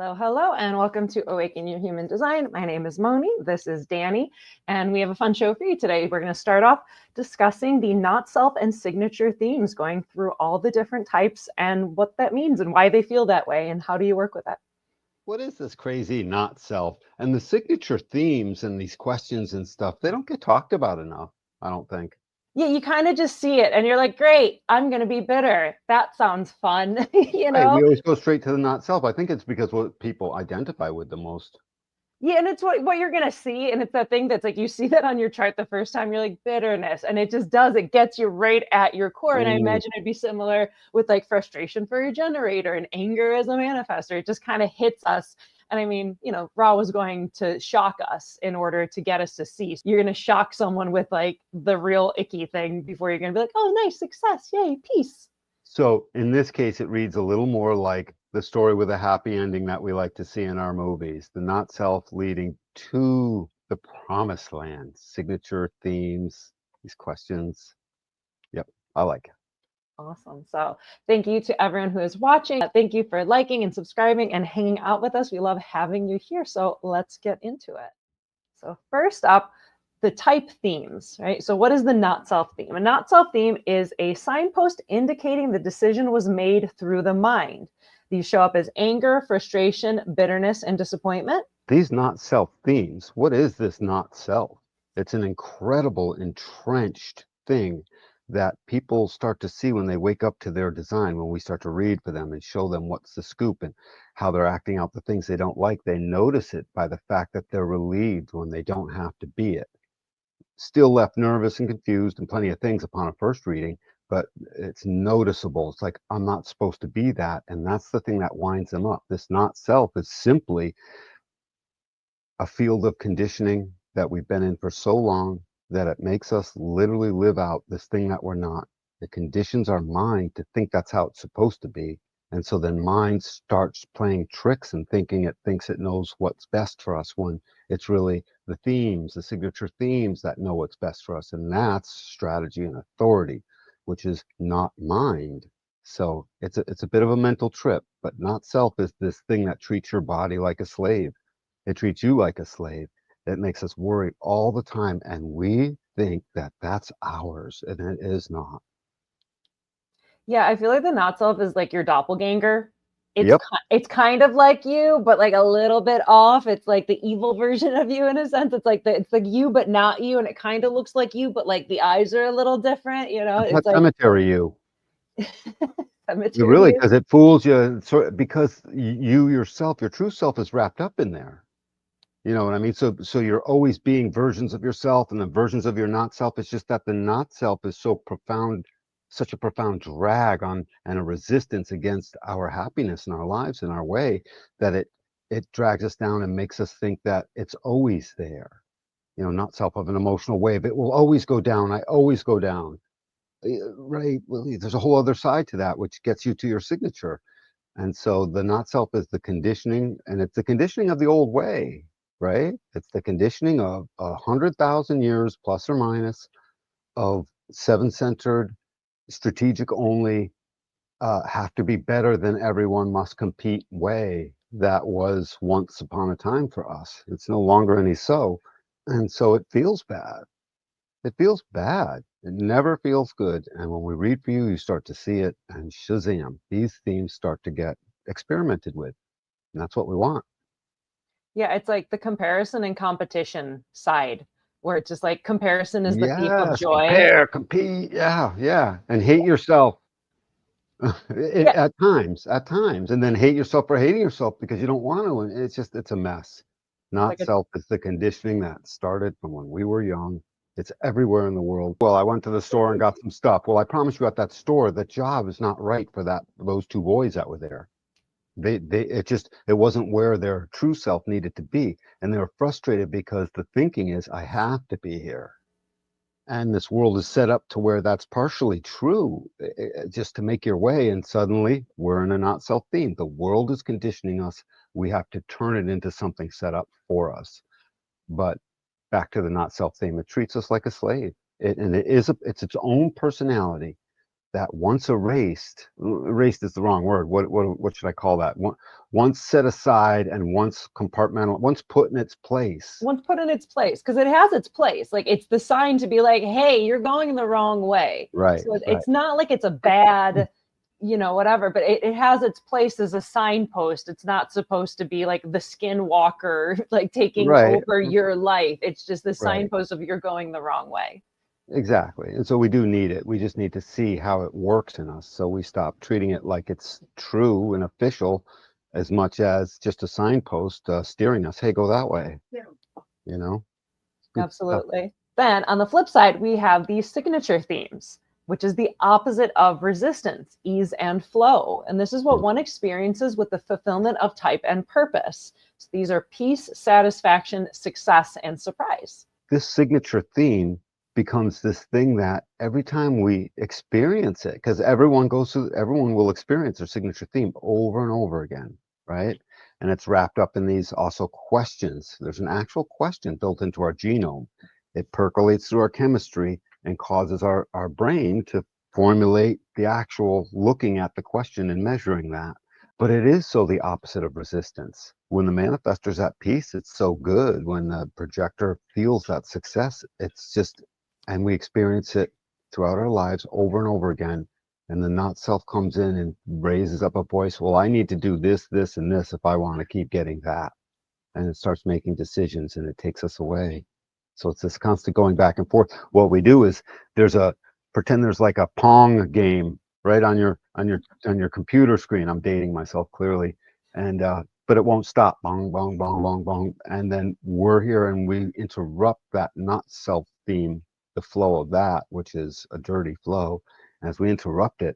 Hello, hello, and welcome to Awaken Your Human Design. My name is Moni. This is Danny, and we have a fun show for you today. We're going to start off discussing the not self and signature themes, going through all the different types and what that means and why they feel that way, and how do you work with that. What is this crazy not self? And the signature themes and these questions and stuff, they don't get talked about enough, I don't think. Yeah, you kind of just see it and you're like, great, I'm going to be bitter. That sounds fun, you Right. know? We always go straight to the not self. I think it's because what people identify with the most. Yeah, and it's what you're gonna see, and it's that thing that's like you see that on your chart the first time, you're like bitterness, and it just does. It gets you right at your core. And I Mm. imagine it'd be similar with like frustration for your generator and anger as a manifester. It just kind of hits us. And I mean, Ra was going to shock us in order to get us to see. So you're gonna shock someone with like the real icky thing before you're gonna be like, oh, nice success, yay, peace. So in this case, it reads a little more like the story with a happy ending that we like to see in our movies, the not self leading to the promised land, signature themes, these questions. Yep, I like it. Awesome. So thank you to everyone who is watching. Thank you for liking and subscribing and hanging out with us. We love having you here. So let's get into it. So first up, the type themes, right? So what is the not self theme? A not self theme is a signpost indicating the decision was made through the mind. These show up as anger, frustration, bitterness, and disappointment. These not self themes, what is this not self? It's an incredible entrenched thing that people start to see when they wake up to their design, when we start to read for them and show them what's the scoop and how they're acting out the things they don't like. They notice it by the fact that they're relieved when they don't have to be it. Still left nervous and confused and plenty of things upon a first reading, but it's noticeable. It's like, I'm not supposed to be that. And that's the thing that winds them up. This not self is simply a field of conditioning that we've been in for so long that it makes us literally live out this thing that we're not. It conditions our mind to think that's how it's supposed to be. And so then mind starts playing tricks and thinking it thinks it knows what's best for us when it's really the themes, the signature themes that know what's best for us. And that's strategy and authority, which is not mind. So it's a bit of a mental trip, but not self is this thing that treats your body like a slave. It treats you like a slave. It makes us worry all the time, and we think that that's ours, and it is not. Yeah, I feel like the not self is like your doppelganger. It's Yep. it's kind of like you, but like a little bit off. It's like the evil version of you in a sense. It's like you, but not you, and it kind of looks like you, but like the eyes are a little different. It's That like cemetery you. You cemetery really, you. because it fools you, because you yourself, your true self is wrapped up in there. You know what I mean? So you're always being versions of yourself and the versions of your not self. It's just that the not self is so profound, such a profound drag on and a resistance against our happiness in our lives in our way that it drags us down and makes us think that it's always there. Not self of an emotional wave. It will always go down. I always go down. Right. Well, there's a whole other side to that, which gets you to your signature. And so the not self is the conditioning, and it's the conditioning of the old way, right? It's the conditioning of 100,000 years plus or minus of seven-centered, strategic only, have to be better than everyone, must compete way that was once upon a time for us. It's no longer any so. And so it feels bad. It feels bad. It never feels good. And when we read for you, you start to see it, and shazam, these themes start to get experimented with. And that's what we want. Yeah, it's like the comparison and competition side, where it's just like comparison is the thief of Yes, joy. compare, compete. Yeah, yeah. And hate yourself Yeah, at times, and then hate yourself for hating yourself because you don't want to. And it's a mess. it's like Not self is the conditioning that started from when we were young. It's everywhere in the world. Well, I went to the store and got some stuff. Well, I promise you at that store, the job is not right for those two boys that were there. It wasn't where their true self needed to be. And they were frustrated because the thinking is, I have to be here. And this world is set up to where that's partially true, just to make your way. And suddenly we're in a not self theme. The world is conditioning us. We have to turn it into something set up for us. But back to the not self theme, it treats us like a slave. It's its own personality that once erased is the wrong word. What should I call that? Once set aside and once compartmental, once put in its place. Once put in its place, because it has its place. Like it's the sign to be like, hey, you're going the wrong way. Right, So right, it's not like it's a bad, whatever, but it has its place as a signpost. It's not supposed to be like the skinwalker, like taking right, over your life. It's just the right. signpost of you're going the wrong way. Exactly. And so we do need it. We just need to see how it works in us. So we stop treating it like it's true and official as much as just a signpost steering us. Hey, go that way. Yeah. You know, good stuff. Absolutely. Then on the flip side, we have the signature themes, which is the opposite of resistance, ease and flow. And this is what one experiences with the fulfillment of type and purpose. So these are peace, satisfaction, success, and surprise. This signature theme becomes this thing that every time we experience it, because everyone will experience their signature theme over and over again, right? And it's wrapped up in these also questions. There's an actual question built into our genome. It percolates through our chemistry and causes our brain to formulate the actual looking at the question and measuring that. But it is so the opposite of resistance. When the manifestor's at peace, it's so good. When the projector feels that success, it's just, and we experience it throughout our lives over and over again. And the not self comes in and raises up a voice. Well, I need to do this, this, and this if I want to keep getting that. And it starts making decisions and it takes us away. So it's this constant going back and forth. What we do is pretend there's like a Pong game right on your computer screen. I'm dating myself clearly, and but it won't stop. Bong, bong, bong, bong, bong, and then we're here and we interrupt that not self theme, the flow of that, which is a dirty flow. As we interrupt it,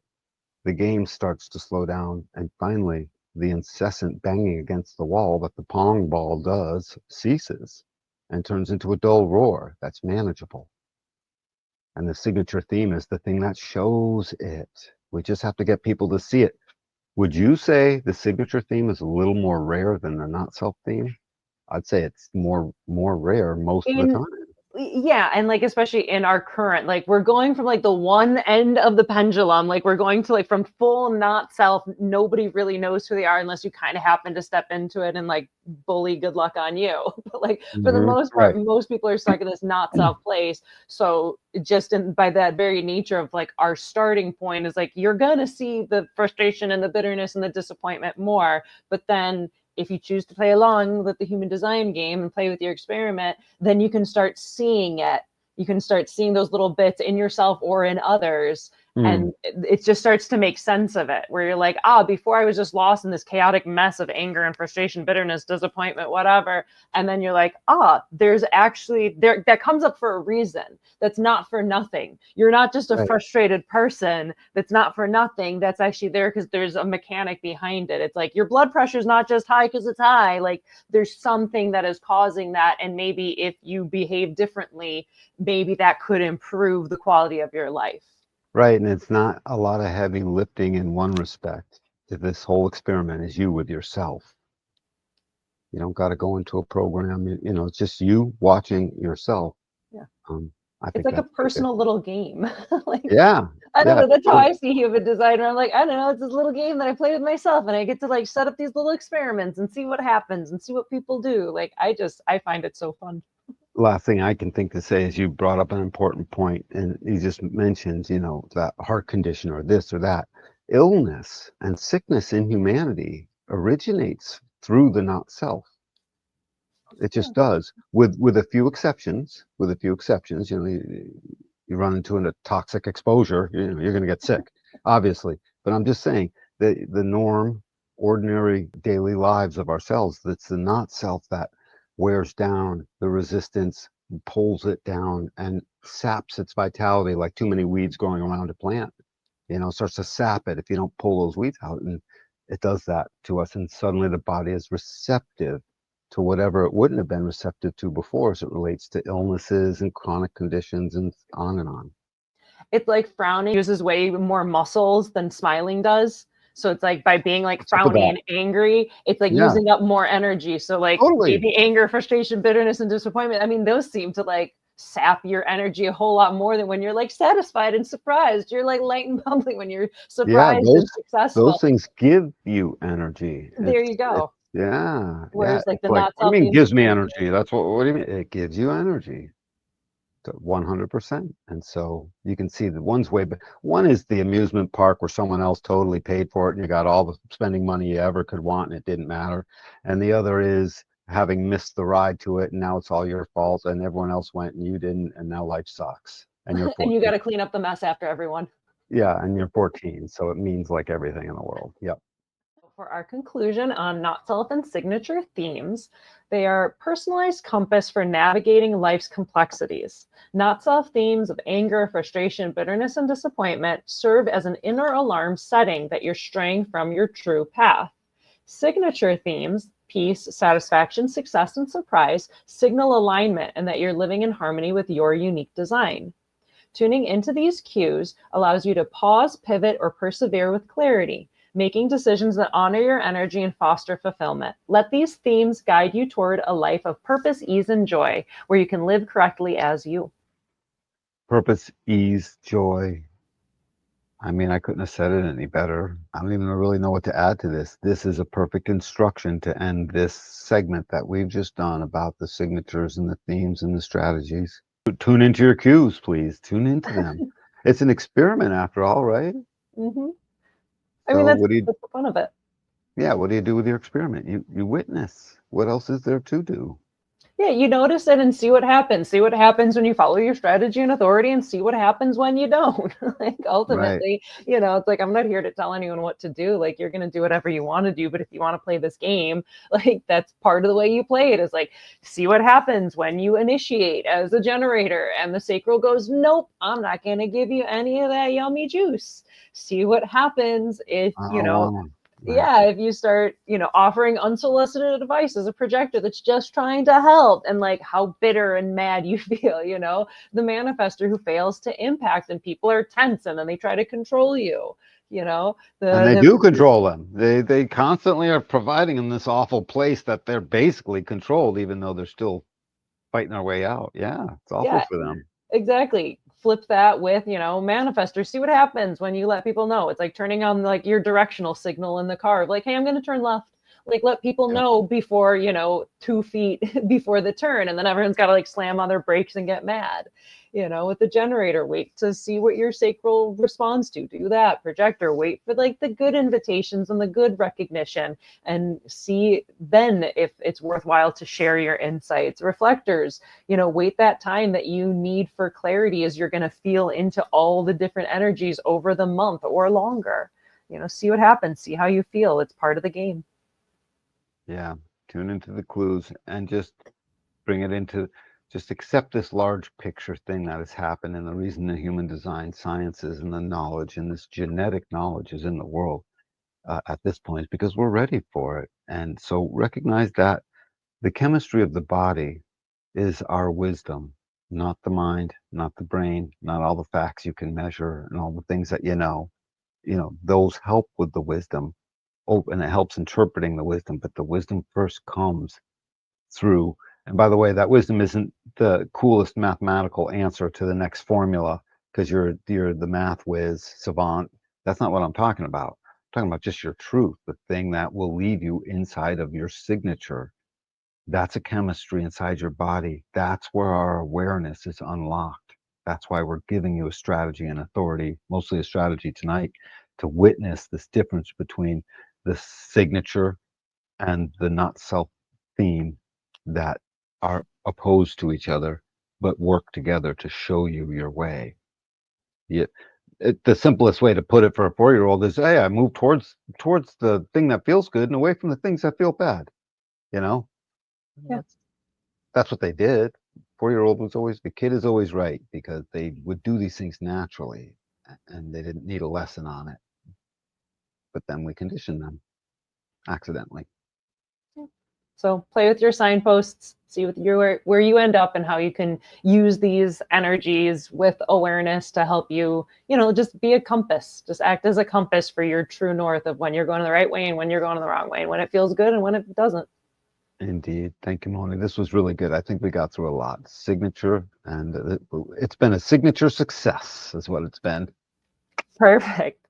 the game starts to slow down, and finally, the incessant banging against the wall that the pong ball does ceases and turns into a dull roar that's manageable. And the signature theme is the thing that shows it. We just have to get people to see it. Would you say the signature theme is a little more rare than the not self theme? I'd say it's more rare most of the In time. Yeah, and like especially in our current, like we're going from like the one end of the pendulum, like we're going to like from full not self, nobody really knows who they are unless you kind of happen to step into it and like bully good luck on you. But like for the most part, Right. most people are stuck in this not self place. So just by that very nature of like our starting point is like you're gonna see the frustration and the bitterness and the disappointment more, but then if you choose to play along with the human design game and play with your experiment, then you can start seeing it. You can start seeing those little bits in yourself or in others. Mm, And it just starts to make sense of it, where you're like, before I was just lost in this chaotic mess of anger and frustration, bitterness, disappointment, whatever. And then you're like, there's actually there that comes up for a reason. That's not for nothing. You're not just a right. frustrated person that's not for nothing. That's actually there because there's a mechanic behind it. It's like your blood pressure is not just high because it's high. Like there's something that is causing that. And maybe if you behave differently, maybe that could improve the quality of your life. Right. And it's not a lot of heavy lifting in one respect. This whole experiment is you with yourself. You don't got to go into a program. It's just you watching yourself. Yeah. Um, I It's think like a that's pretty good. personal little game. Like, Yeah. I don't Yeah. know. That's how Totally. I see human designer. I'm like, I don't know. It's this little game that I play with myself, and I get to like set up these little experiments and see what happens and see what people do. Like, I find it so fun. Last thing I can think to say is you brought up an important point, and you just mentioned, that heart condition or this or that. Illness and sickness in humanity originates through the not self. It Yeah. just does, with a few exceptions. With a few exceptions, you run into a toxic exposure, you're going to get sick, obviously. But I'm just saying the norm, ordinary daily lives of ourselves, that's the not self that wears down the resistance, pulls it down, and saps its vitality like too many weeds growing around a plant. Starts to sap it if you don't pull those weeds out, and it does that to us. And suddenly the body is receptive to whatever it wouldn't have been receptive to before as it relates to illnesses and chronic conditions and on and on. It's like frowning uses way more muscles than smiling does. So it's like by being like What's up with frowny that? and angry, it's like Yeah, using up more energy. So like totally. maybe anger, frustration, bitterness, and disappointment. I mean, those seem to like sap your energy a whole lot more than when you're like satisfied and surprised. You're like light and bubbly when you're Yeah, surprised and those successful. things give you energy. There you It's go. yeah, yeah. Whereas like It's the like, not what do self you mean themes, gives me energy? That's what do you mean? It gives you energy. 100%. And so you can see the one's way, but one is the amusement park where someone else totally paid for it and you got all the spending money you ever could want and it didn't matter. And the other is having missed the ride to it and now it's all your fault and everyone else went and you didn't and now life sucks. And you're and you 14. got to clean up the mess after everyone. Yeah, and you're 14, so it means like everything in the world. Yep. For our conclusion on not self and signature themes, they are personalized compass for navigating life's complexities. Not self themes of anger, frustration, bitterness, and disappointment serve as an inner alarm setting that you're straying from your true path. Signature themes, peace, satisfaction, success, and surprise, signal alignment and that you're living in harmony with your unique design. Tuning into these cues allows you to pause, pivot, or persevere with clarity, making decisions that honor your energy and foster fulfillment. Let these themes guide you toward a life of purpose, ease, and joy, where you can live correctly as you. Purpose, ease, joy. I mean, I couldn't have said it any better. I don't even really know what to add to this. This is a perfect instruction to end this segment that we've just done about the signatures and the themes and the strategies. Tune into your cues, please. Tune into them. It's an experiment after all, right? Mm-hmm. I mean, So that's, that's the fun of it. yeah, what do you do with your experiment? You witness. What else is there to do? Yeah, you notice it and see what happens. See what happens when you follow your strategy and authority and see what happens when you don't. Like Right. ultimately, it's like I'm not here to tell anyone what to do. Like you're going to do whatever you want to do, but if you want to play this game, like that's part of the way you play it is like see what happens when you initiate as a generator and the sacral goes, "Nope, I'm not going to give you any of that yummy juice." See what happens if, Oh, right. yeah, if you start, offering unsolicited advice as a projector that's just trying to help and like how bitter and mad you feel, the manifester who fails to impact and people are tense and then they try to control you, And they the do control them. They constantly are providing them this awful place that they're basically controlled, even though they're still fighting their way out. Yeah, it's awful yeah, for them. exactly. Flip that with, manifestors. See what happens when you let people know. It's like turning on like your directional signal in the car. Like, hey, I'm going to turn left. Like, let people Yep. know before, 2 feet before the turn. And then everyone's got to like slam on their brakes and get mad. With the generator, wait to see what your sacral responds to. Do that. Projector, wait for like the good invitations and the good recognition and see then if it's worthwhile to share your insights. Reflectors, wait that time that you need for clarity as you're going to feel into all the different energies over the month or longer. See what happens, see how you feel. It's part of the game. Yeah. Tune into the clues and just bring it into just accept this large picture thing that has happened and the reason the human design sciences and the knowledge and this genetic knowledge is in the world at this point is because we're ready for it. And so recognize that the chemistry of the body is our wisdom, not the mind, not the brain, not all the facts you can measure and all the things that those help with the wisdom. Oh, and it helps interpreting the wisdom, but the wisdom first comes through. And by the way, that wisdom isn't the coolest mathematical answer to the next formula because you're the math whiz savant. That's not what I'm talking about. I'm talking about just your truth, the thing that will leave you inside of your signature. That's a chemistry inside your body. That's where our awareness is unlocked. That's why we're giving you a strategy and authority, mostly a strategy tonight, to witness this difference between the signature and the not self theme that are opposed to each other, but work together to show you your way. Yeah, the simplest way to put it for a 4-year-old is, hey, I move towards the thing that feels good and away from the things that feel bad. You know, Yeah. that's what they did. 4-year-old was always the kid is always right because they would do these things naturally and they didn't need a lesson on it. But then we conditioned them accidentally. So play with your signposts, see where you end up and how you can use these energies with awareness to help you, just be a compass, just act as a compass for your true north of when you're going the right way and when you're going the wrong way and when it feels good and when it doesn't. Indeed. Thank you, Moni. This was really good. I think we got through a lot. Signature, and it's been a signature success, is what it's been. Perfect.